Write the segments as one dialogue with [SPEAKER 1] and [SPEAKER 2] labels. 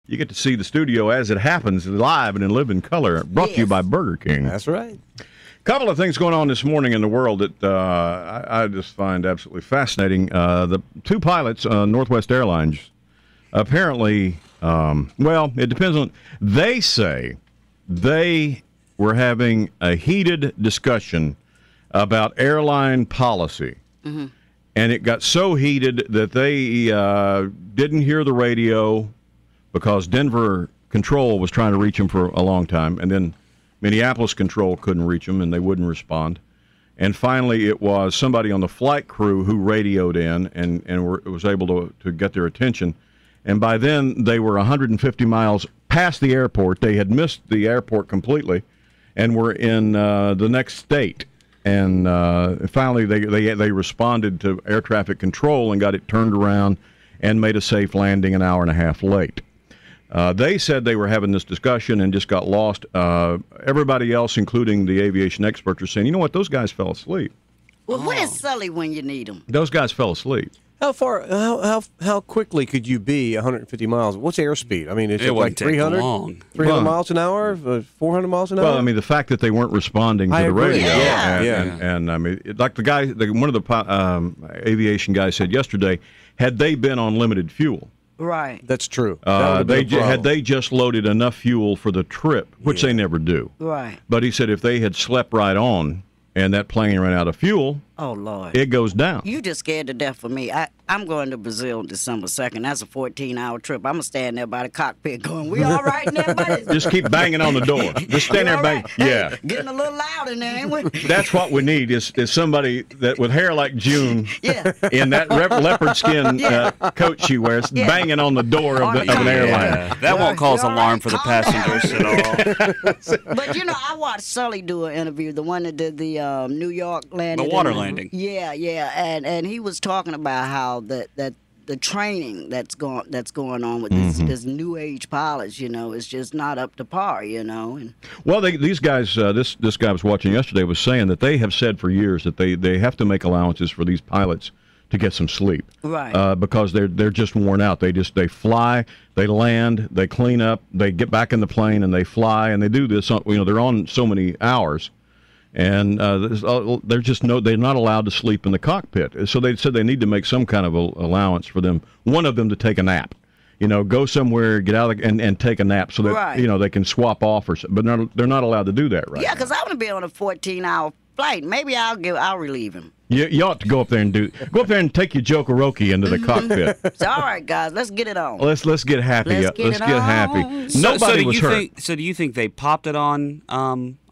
[SPEAKER 1] You get to see the studio as it happens, live and in living color. Brought to you by Burger King.
[SPEAKER 2] That's right.
[SPEAKER 1] Couple of things going on this morning in the world that I just find absolutely fascinating. The two pilots, Northwest Airlines, apparently, it depends on. They say they were having a heated discussion about airline policy. Mm-hmm. And it got so heated that they didn't hear the radio because Denver Control was trying to reach them for a long time. And then Minneapolis Control couldn't reach them, and they wouldn't respond. And finally, it was somebody on the flight crew who radioed in and was able to get their attention. And by then, they were 150 miles past the airport. They had missed the airport completely and were in the next state. And finally, they responded to air traffic control and got it turned around and made a safe landing an hour and a half late. They said they were having this discussion and just got lost. Everybody else, including the aviation experts, are saying, you know what, those guys fell asleep.
[SPEAKER 3] Well, where's Sully when you need him?
[SPEAKER 1] Those guys fell asleep.
[SPEAKER 2] How far? How quickly could you be 150 miles? What's airspeed? I mean, is it like 300? 300 miles an hour? 400 miles an hour?
[SPEAKER 1] Well, I mean, the fact that they weren't responding to the radio. And I mean, like the guy, one of the aviation guys said yesterday, had they been on limited fuel.
[SPEAKER 3] Right.
[SPEAKER 2] That's true.
[SPEAKER 1] Had they just loaded enough fuel for the trip, which they never do.
[SPEAKER 3] Right.
[SPEAKER 1] But he said if they had slept right on and that plane ran out of fuel,
[SPEAKER 3] oh Lord,
[SPEAKER 1] it goes down.
[SPEAKER 3] You just scared to death for me. I'm going to Brazil December 2nd. That's a 14-hour trip. I'm going to stand there by the cockpit going, we all right in there, buddy?
[SPEAKER 1] Just keep banging on the door. Just stand there banging.
[SPEAKER 3] Hey,
[SPEAKER 1] yeah.
[SPEAKER 3] Getting a little loud in there, ain't we?
[SPEAKER 1] That's what we need is somebody that with hair like June in that leopard skin coat she wears, banging on the door of an airline.
[SPEAKER 4] Yeah. That won't cause alarm for the passengers at all.
[SPEAKER 3] But, you know, I watched Sully do an interview, the one that did the New York landing.
[SPEAKER 4] The water landing.
[SPEAKER 3] Yeah. And he was talking about how that the training that's going on with this new age pilots, you know, is just not up to par, you know. And
[SPEAKER 1] well, these guys, this guy I was watching yesterday was saying that they have said for years that they have to make allowances for these pilots to get some sleep,
[SPEAKER 3] right?
[SPEAKER 1] Because they're just worn out. They fly, they land, they clean up, they get back in the plane, and they fly, and they do this. You know, they're on so many hours. And they're not allowed to sleep in the cockpit. So they said they need to make some kind of allowance for them. One of them to take a nap, you know, go somewhere, get out and take a nap so that you know they can swap off or something. But they're not allowed to do that, right?
[SPEAKER 3] Yeah, because I want to be on a 14-hour flight. Maybe I'll relieve him.
[SPEAKER 1] You ought to go up there and take your Jokoroki into the cockpit.
[SPEAKER 3] So, all right, guys, let's get it on.
[SPEAKER 1] Let's get happy. Let's get happy. Nobody was hurt.
[SPEAKER 4] So do you think they popped it on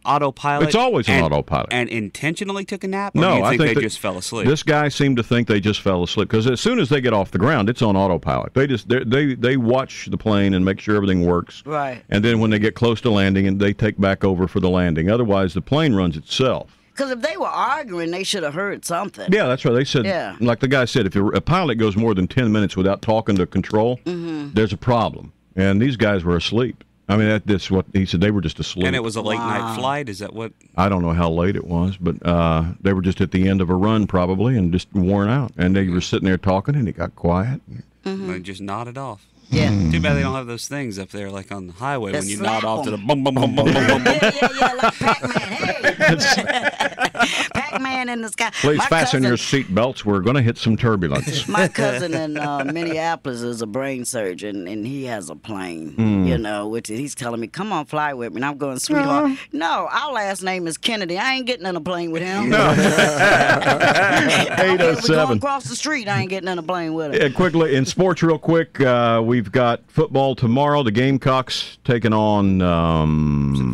[SPEAKER 4] autopilot?
[SPEAKER 1] It's always on autopilot.
[SPEAKER 4] And intentionally took a nap? Or
[SPEAKER 1] No,
[SPEAKER 4] do you think
[SPEAKER 1] I think
[SPEAKER 4] they just fell asleep?
[SPEAKER 1] This guy seemed to think they just fell asleep because as soon as they get off the ground, it's on autopilot. They watch the plane and make sure everything works.
[SPEAKER 3] Right.
[SPEAKER 1] And then when they get close to landing, and they take back over for the landing. Otherwise, the plane runs itself.
[SPEAKER 3] Because if they were arguing, they should have heard something.
[SPEAKER 1] Yeah, that's right. They said, like the guy said, if a pilot goes more than 10 minutes without talking to control, there's a problem. And these guys were asleep. I mean, that's what he said. They were just asleep.
[SPEAKER 4] And it was a late-night flight? Is that what?
[SPEAKER 1] I don't know how late it was, but they were just at the end of a run probably and just worn out. And they were sitting there talking, and it got quiet.
[SPEAKER 4] They just nodded off.
[SPEAKER 3] Yeah.
[SPEAKER 4] Too bad they don't have those things up there like on the highway when you nod off to the
[SPEAKER 3] bum,
[SPEAKER 4] bum, bum, bum, bum, bum, bum.
[SPEAKER 3] Yeah, like Pac-Man. Hey! Pac-Man in the sky.
[SPEAKER 1] Please fasten your seat belts. We're going to hit some turbulence.
[SPEAKER 3] My cousin in Minneapolis is a brain surgeon, and he has a plane, you know, which he's telling me, come on, fly with me. And I'm going, sweetheart, no, our last name is Kennedy. I ain't getting in a plane with him. No.
[SPEAKER 1] 807.
[SPEAKER 3] Going across the street, I ain't getting in a plane with him.
[SPEAKER 1] Yeah, quickly, in sports real quick, we've got football tomorrow. The Gamecocks taking on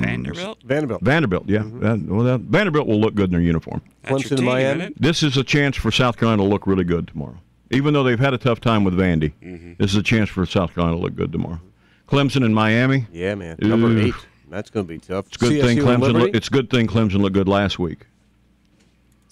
[SPEAKER 4] Vanderbilt?
[SPEAKER 1] Vanderbilt, yeah. Vanderbilt will look good in their uniform.
[SPEAKER 2] Clemson and Miami.
[SPEAKER 1] This is a chance for South Carolina to look really good tomorrow. Even though they've had a tough time with Vandy, this is a chance for South Carolina to look good tomorrow. Clemson and Miami.
[SPEAKER 2] Yeah, man. Number 8. That's going to be tough.
[SPEAKER 1] It's a good thing Clemson looked good last week.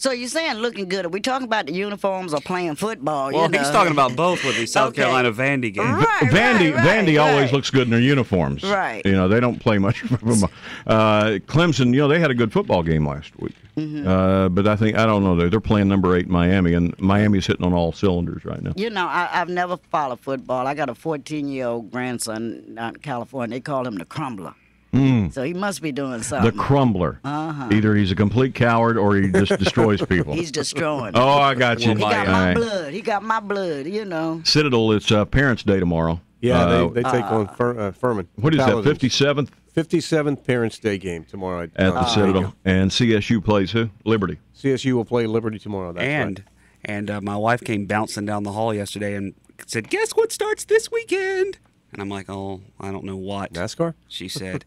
[SPEAKER 3] So you're saying looking good? Are we talking about the uniforms or playing football?
[SPEAKER 4] Well,
[SPEAKER 3] you know?
[SPEAKER 4] he's talking about both with the South Carolina Vandy game.
[SPEAKER 3] Right,
[SPEAKER 1] Vandy always looks good in their uniforms.
[SPEAKER 3] Right.
[SPEAKER 1] You know, they don't play much. Clemson, you know, they had a good football game last week. But I don't know. They're playing number 8 Miami, and Miami's hitting on all cylinders right now.
[SPEAKER 3] You know, I've never followed football. I got a 14-year-old grandson out in California. They call him the Crumbler. So he must be doing something.
[SPEAKER 1] The Crumbler. Either he's a complete coward or he just destroys people.
[SPEAKER 3] He's destroying.
[SPEAKER 1] Oh, I got you.
[SPEAKER 3] He got my blood. He got my blood, you know.
[SPEAKER 1] Citadel, it's Parents' Day tomorrow.
[SPEAKER 2] Yeah, they take on Furman.
[SPEAKER 1] What is
[SPEAKER 2] Paladins.
[SPEAKER 1] that, 57th?
[SPEAKER 2] 57th Parents' Day game tomorrow.
[SPEAKER 1] At the Citadel. And CSU plays who? Liberty.
[SPEAKER 2] CSU will play Liberty tomorrow. That's right.
[SPEAKER 4] And my wife came bouncing down the hall yesterday and said, "Guess what starts this weekend?" And I'm like, "Oh, I don't know what."
[SPEAKER 2] NASCAR?
[SPEAKER 4] She said,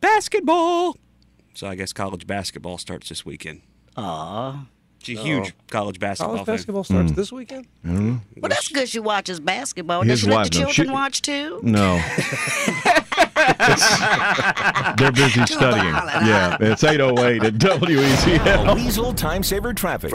[SPEAKER 4] "Basketball." So I guess college basketball starts this weekend. She's a huge college basketball
[SPEAKER 2] College basketball starts this weekend?
[SPEAKER 3] Well, that's good she watches basketball. Does
[SPEAKER 1] His
[SPEAKER 3] she let
[SPEAKER 1] wife,
[SPEAKER 3] the
[SPEAKER 1] no.
[SPEAKER 3] children watch too?
[SPEAKER 1] No. They're busy studying. Yeah, it's 8:08 at WEZL.
[SPEAKER 5] WEZL Time Saver Traffic.